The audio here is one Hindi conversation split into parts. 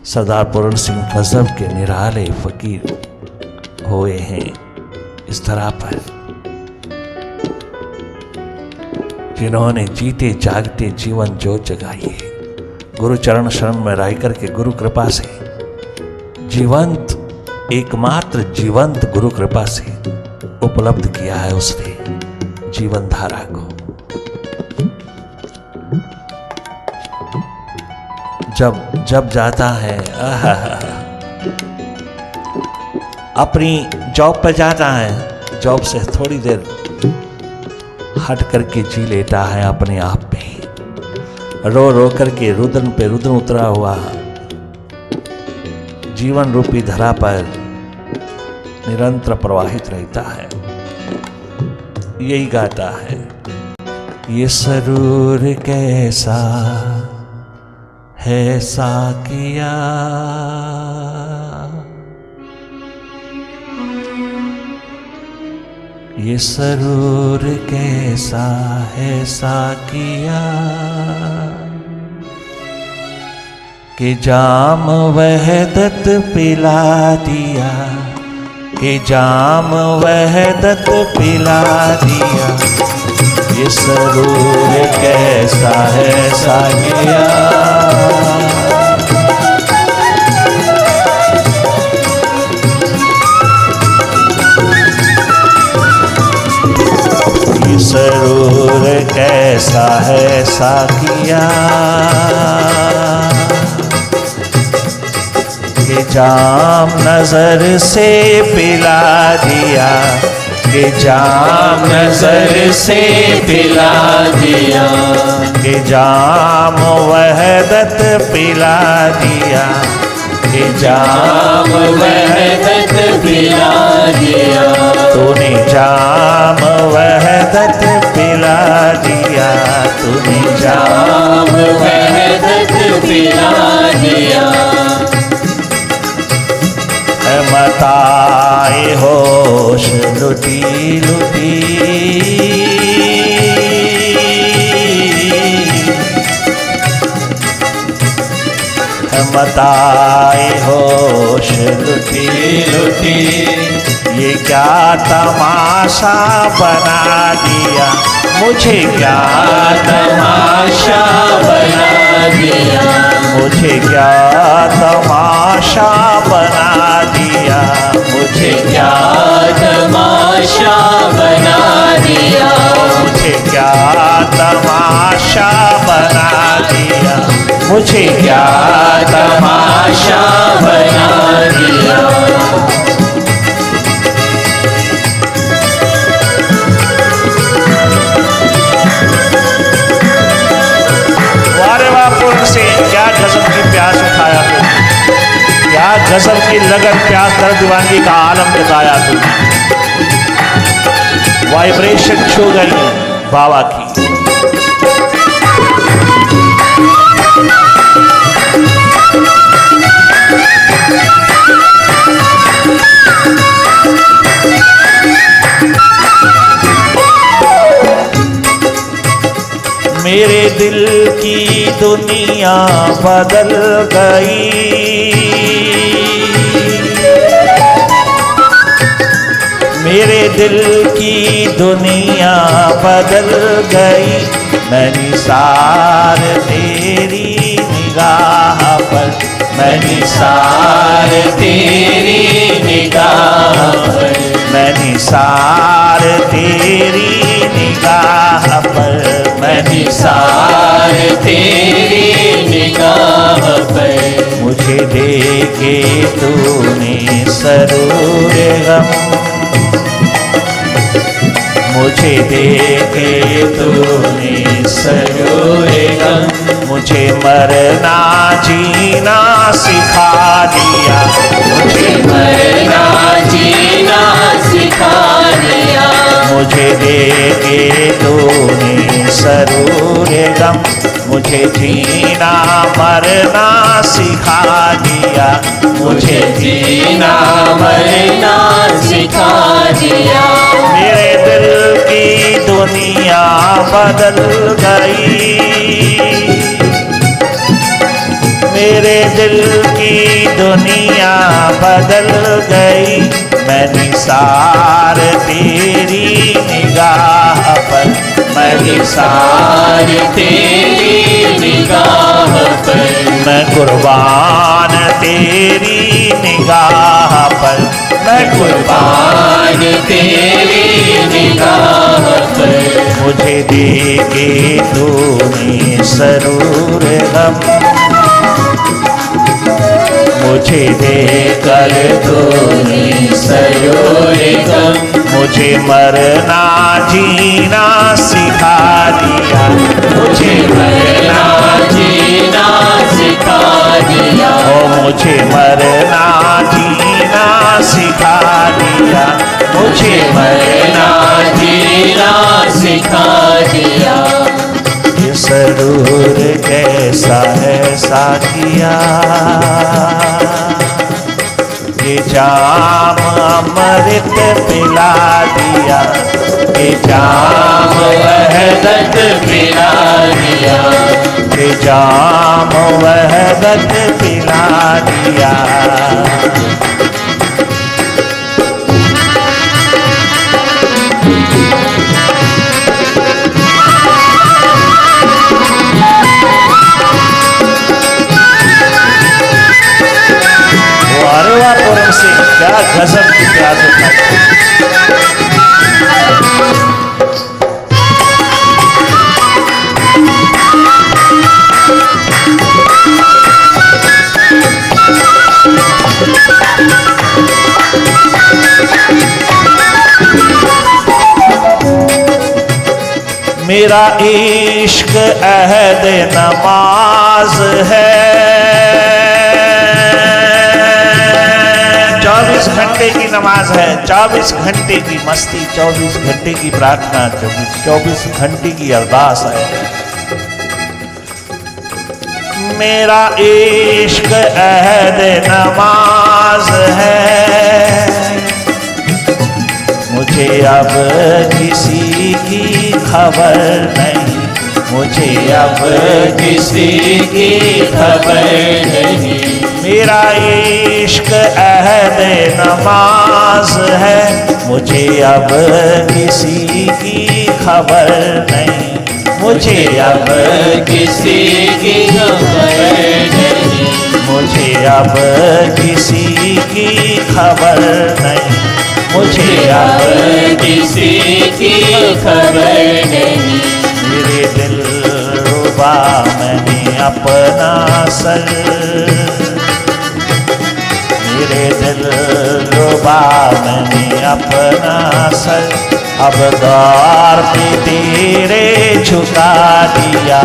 सरदार पूरन सिंह मजहब के निराले फकीर हुए हैं इस धरा पर, जिन्होंने जीते जागते जीवन ज्योत जगाई है। गुरु चरण शरण में रह करके गुरु कृपा से जीवंत, एकमात्र जीवंत गुरु कृपा से उपलब्ध किया है उसने जीवन धारा को। जब जाता है अपनी जॉब पर जाता है, जॉब से थोड़ी देर हट करके जी लेता है अपने आप पे, रो रो करके रुदन पे रुदन उतरा हुआ जीवन रूपी धरा पर निरंतर प्रवाहित रहता है। यही गाता है, ये सरूर कैसा है साकिया, ये सरूर कैसा है साकिया, कि जाम वहदत पिला दिया, कि जाम वहदत पिला दिया, ये सरूर कैसा है साकिया। ये सरूर कैसा है साकिया, कि जाम नजर से पिला दिया, कि जाम नजर से पिला दिया, कि जाम वहदत पिला दिया, कि जाम वहदत पिला दिया, तूने जाम वहदत पिला दिया, तूने जाम वहदत पिला दिया। मताए होश लुटी लुटी, मताए होश लुटी लुटी, ये क्या तमाशा बना दिया, मुझे क्या तमाशा बना दिया, मुझे क्या तमाशा बना दिया, मुझे क्या तमाशा बना दिया, मुझे क्या तमाशा बना दिया, मुझे क्या तमाशा बना दिया। से क्या गजब की प्यास उठाया तुमने, क्या गजब की लगन प्यास दर्द दीवानगी का आलम जताया तुमने। वाइब्रेशन छू गई बाबा की। मेरे दिल की दुनिया बदल गई, मेरे दिल की दुनिया बदल गई, मैं निसार तेरी निगाह पर, मैं निसार तेरी निगाह पर, मैं निसार तेरी निगाह पर, मैं निसार तेरी निगाह पर। मुझे देखे तूने सरूर गम, मुझे देखे तूने सरूर गम, मुझे मरना जीना सिखा दिया, मुझे मरना जीना सिखा दिया, मुझे देखे तूने सरूर गम, मुझे जीना मरना सिखा दिया, मुझे जीना मरना सिखा दिया। मेरे दिल की दुनिया बदल गई, मेरे दिल की दुनिया बदल गई, मैं निसार तेरी निगाह पर, मैं निसार तेरी निगाह पर, मैं कुर्बान तेरी निगाह पर, मैं कुर्बान तेरी निगाह पर। मुझे दे के तूने सरूर गम, मुझे दे कर तूने सरूर गम, मुझे मरना जीना सिखा दिया, मुझे मरना जीना सिखा दिया, ओ मुझे मरना जीना सिखा दिया, मुझे मरना जीना सिखा दिया। ये सरूर कैसा है साकिया, ये जाम अमृत पिला दिया, ये जाम वहदत पिला दिया, ये जाम वहदत पिला दिया। पूरन सिंह क्या गजब की प्याज उठाते। मेरा इश्क अहद नमाज है, 24 घंटे की नमाज है, 24 घंटे की मस्ती, 24 घंटे की प्रार्थना, 24 घंटे की अरदास है। मेरा इश्क अहद नमाज है, मुझे अब किसी की खबर नहीं, मुझे अब किसी की खबर नहीं। मेरा इश्क अहद नमाज है, मुझे अब किसी की खबर नहीं, मुझे अब किसी की खबर नहीं, मुझे अब किसी की खबर नहीं, मुझे अब किसी की खबर नहीं। मेरे दिल रुबा मैंने अपना सर, मेरे दिल रुबा मैंने अपना सर, अब द्वार पे तेरे झुका दिया,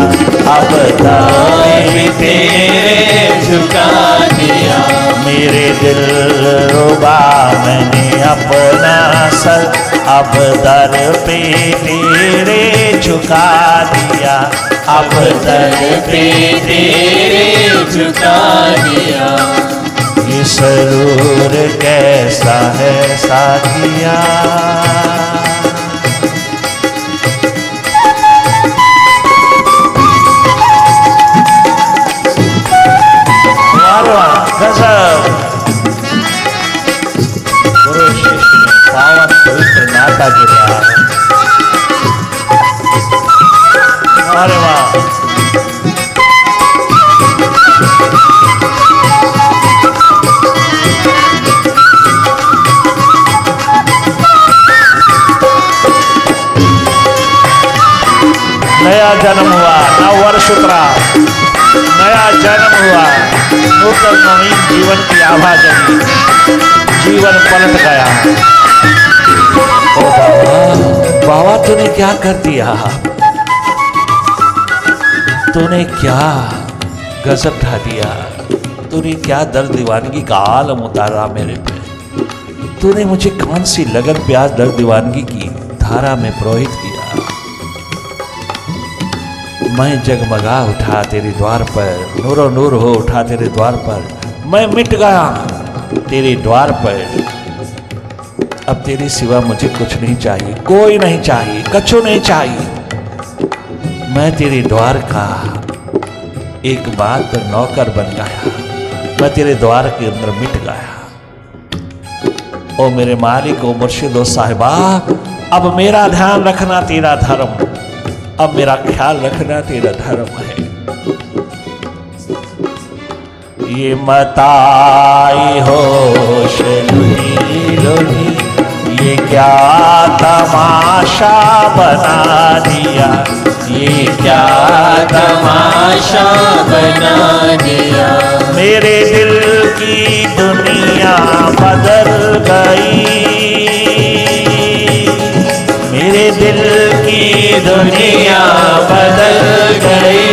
अब द्वार पे तेरे झुका दिया। मेरे दिल रुबा मैंने अपना सर, अब दर पे तेरे झुका दिया, अब दर पे तेरे झुका दिया। ये सरूर कैसा है साथिया, गजब। गुरु शिष्य में पावन पवित्र नाता गिरा है। अरे वाह, नया जन्म हुआ, नव वर्ष उतरा, नया जन्म हुआ, नूतन नवीन जीवन की आभा जगी, जीवन पलट गया। ओ बाबा, बाबा तूने क्या कर दिया, तूने क्या गजब ढा दिया, तूने क्या दर्द दीवानगी का आलम उतारा मेरे पे, तूने मुझे कौन सी लगन प्यास दर्द दीवानगी की धारा में प्रोहित किया। मैं जगमगा उठा तेरे द्वार पर, नूरो नूर हो उठा तेरे द्वार पर, मैं मिट गया तेरे द्वार पर। अब तेरे सिवा मुझे कुछ नहीं चाहिए, कोई नहीं चाहिए, कछु नहीं चाहिए। मैं तेरे द्वार का एक बात नौकर बन गया, मैं तेरे द्वार के अंदर मिट गया। ओ मेरे मालिक, ओ मुर्शिद, ओ साहिबा, अब मेरा ध्यान रखना तेरा धर्म, अब मेरा ख्याल रखना तेरा धर्म है। ये मताई होश लुही लुही, ये क्या तमाशा बना दिया, ये क्या तमाशा बना दिया। मेरे दिल की दुनिया बदल गई, मेरे दिल की दुनिया बदल गई।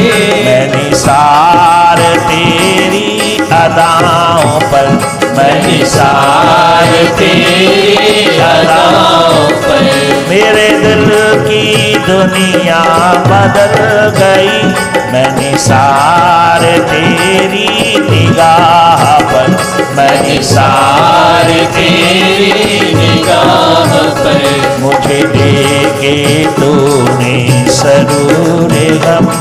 मैं निसार तेरी अदाओं पर, मैं निसार तेरी अदाओं पर, मेरे दिल की दुनिया बदल गई। मैं निसार तेरी निगाह पर, मैं निसार तेरी निगाह पर, मुझे दे के तूने सरूर गम,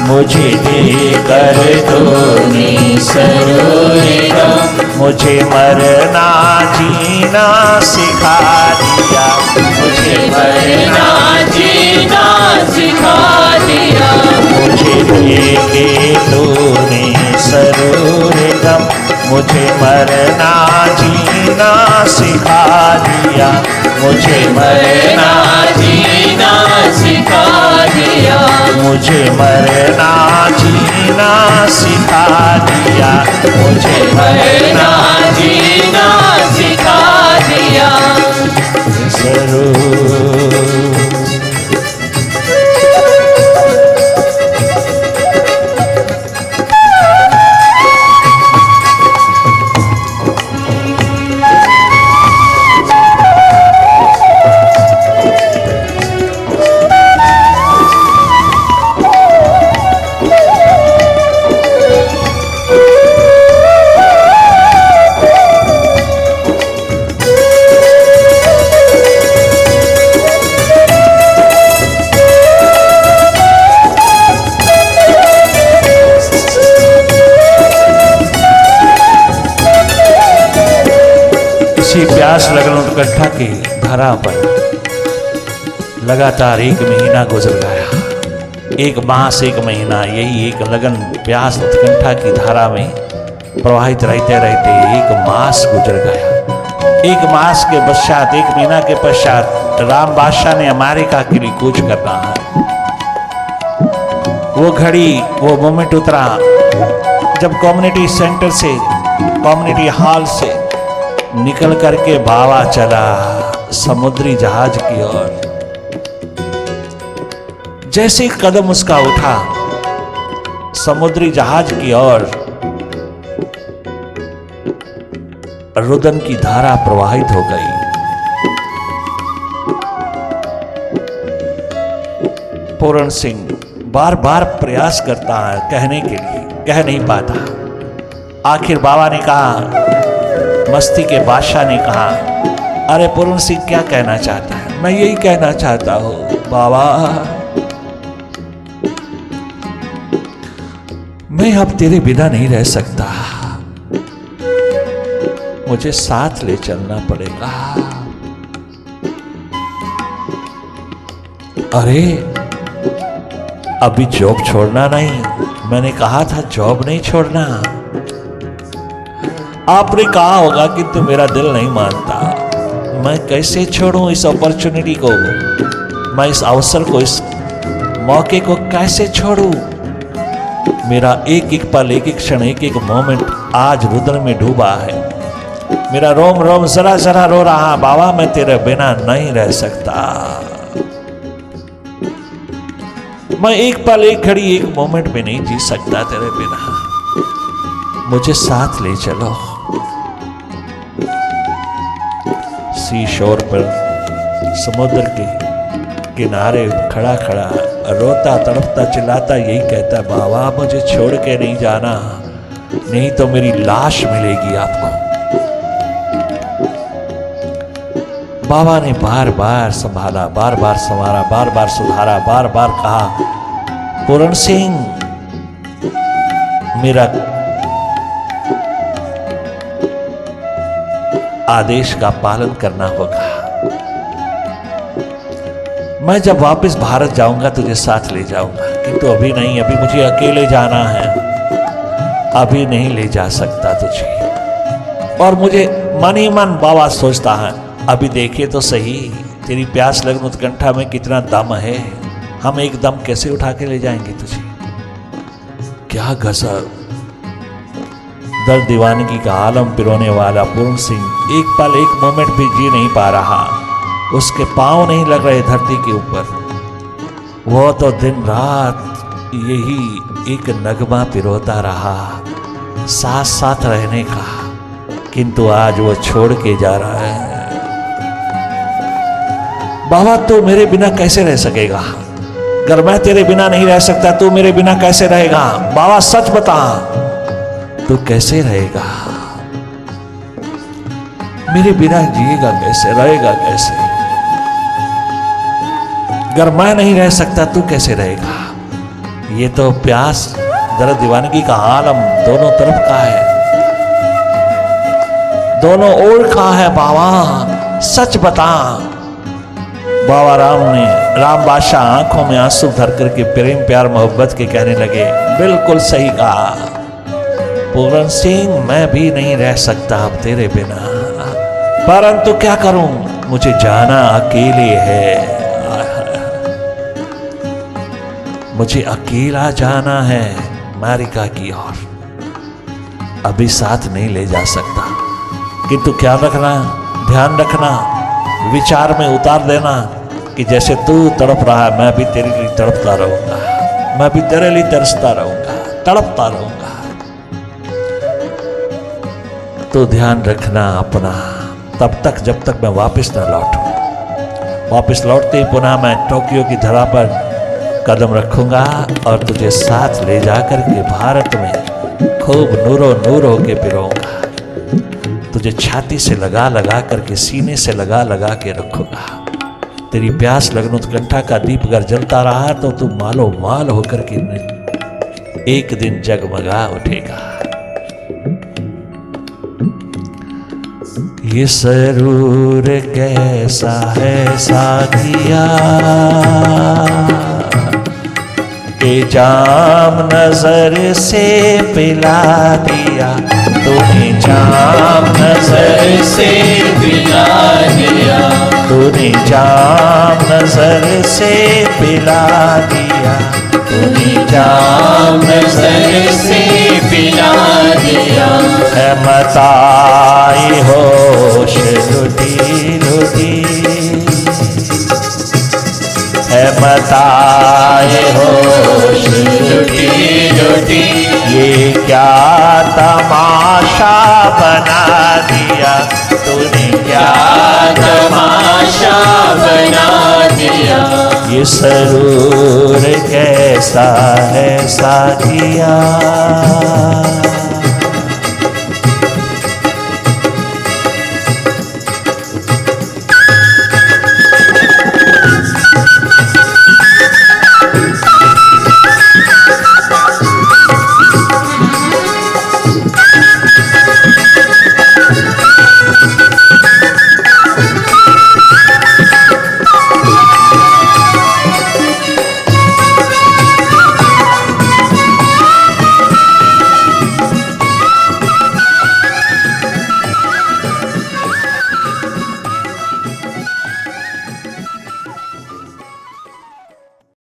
मुझे दे कर तूने सरूर गम, मुझे मरना जीना सिखा दिया, मुझे मरना जीना सिखा दिया। मुझे दे के तूने सरूर गम, मुझे मरना जीना सिखा दिया, मुझे मरना जीना सिखा दिया, मुझे मरना जीना सिखा दिया, मुझे मरना जीना सिखा दिया। जरूर। प्यास लगन उत्कंठा की धारा पर लगातार एक महीना गुजर गया। एक मास, एक महीना, यही एक लगन प्यास उत्कंठा की धारा में प्रवाहित रहते रहते एक मास गुजर गया। एक मास के पश्चात, एक महीना के पश्चात राम बादशाह ने अमेरिका के लिए कूच करना है। वो घड़ी, वो मोमेंट उतरा जब कम्युनिटी सेंटर से, कम्युनिटी हॉल से निकल करके बाबा चला समुद्री जहाज की ओर। जैसे कदम उसका उठा समुद्री जहाज की ओर, रुदन की धारा प्रवाहित हो गई। पूरण सिंह बार बार प्रयास करता है कहने के लिए, कह नहीं पाता। आखिर बाबा ने कहा, मस्ती के बादशाह ने कहा, अरे पूर्ण सिंह क्या कहना चाहता है? मैं यही कहना चाहता हूं बाबा, मैं अब तेरे बिना नहीं रह सकता, मुझे साथ ले चलना पड़ेगा। अरे अभी जॉब छोड़ना नहीं, मैंने कहा था जॉब नहीं छोड़ना। आपने कहा होगा कि तू मेरा दिल नहीं मानता, मैं कैसे छोड़ूं इस अपॉर्चुनिटी को, मैं इस अवसर को, इस मौके को कैसे छोड़ूं? मेरा एक एक पल, एक एक क्षण, एक एक मोमेंट आज रुद्र में डूबा है। मेरा रोम रोम जरा जरा रो रहा, बाबा मैं तेरे बिना नहीं रह सकता, मैं एक पल, एक घड़ी, एक मोमेंट में नहीं जी सकता तेरे बिना, मुझे साथ ले चलो। सी शोर पर समुद्र के किनारे खड़ा खड़ा रोता तड़पता चिल्लाता यही कहता, बाबा मुझे छोड़ के नहीं जाना, नहीं तो मेरी लाश मिलेगी आपको। बाबा ने बार बार संभाला, बार बार संवारा, बार बार सुधारा, बार बार कहा पूर्ण सिंह, मेरा आदेश का पालन करना होगा। मैं जब वापस भारत जाऊंगा तुझे साथ ले जाऊंगा, किंतु अभी नहीं, अभी मुझे अकेले जाना है, अभी नहीं ले जा सकता तुझे। और मुझे मन ही मन बाबा सोचता है, अभी देखिए तो सही तेरी प्यास लगन उत्कंठा में कितना दम है, हम एक दम कैसे उठा के ले जाएंगे तुझे। क्या गजब, दर्द दीवानगी का आलम पिरोने वाला पूर्ण सिंह एक पल एक मोमेंट भी जी नहीं पा रहा। उसके पांव नहीं लग रहे धरती के ऊपर। वो तो दिन रात यही एक नगमा पिरोता रहा, साथ साथ रहने का, किंतु आज वो छोड़ के जा रहा है। बाबा तू मेरे बिना कैसे रह सकेगा? अगर मैं तेरे बिना नहीं रह सकता, तू मेरे बिना कैसे रहेगा? बाबा सच बता, तू कैसे रहेगा? मेरे बिना जिएगा कैसे, रहेगा कैसे? अगर मैं नहीं रह सकता, तू कैसे रहेगा? ये तो प्यास दर्द दीवानगी का आलम दोनों तरफ का है, दोनों ओर का है। बाबा सच बता। बाबा राम बादशाह आंखों में आंसू भर करके प्रेम प्यार मोहब्बत के कहने लगे, बिल्कुल सही कहा पूर्ण सिंह, मैं भी नहीं रह सकता अब तेरे बिना, परंतु क्या करूं, मुझे जाना अकेले है, मुझे अकेला जाना है अमेरिका की ओर, अभी साथ नहीं ले जा सकता। किंतु क्या रखना, ध्यान रखना, विचार में उतार देना कि जैसे तू तड़प रहा है, मैं भी तेरे लिए तड़पता रहूंगा, मैं भी तेरे लिए तरसता रहूंगा, तड़पता रहूंगा। तो ध्यान रखना अपना, तब तक जब तक मैं वापस न लौटूं। वापस लौटते ही पुनः मैं टोक्यो की धरा पर कदम रखूंगा और तुझे साथ ले जाकर के भारत में खूब नूरो नूर होके पिरोऊंगा। तुझे छाती से लगा लगा करके, सीने से लगा लगा के रखूंगा। तेरी प्यास लगन उत्कंठा का दीप अगर जलता रहा तो तू मालो माल होकर के एक दिन जगमगा उठेगा। ये सरूर कैसा है साथिया, के जाम नजर से पिला दिया, तूने जाम नजर से पिला दिया, तूने जाम नजर से पिला दिया, तूने जाम नजर से पिला दिया। है मताई होश लुटी लुटी, है मताए होश लुटी लुटी, ये क्या तमाशा बना दिया, तूने क्या तमाशा बना दिया। ये सरूर कैसा है साथिया।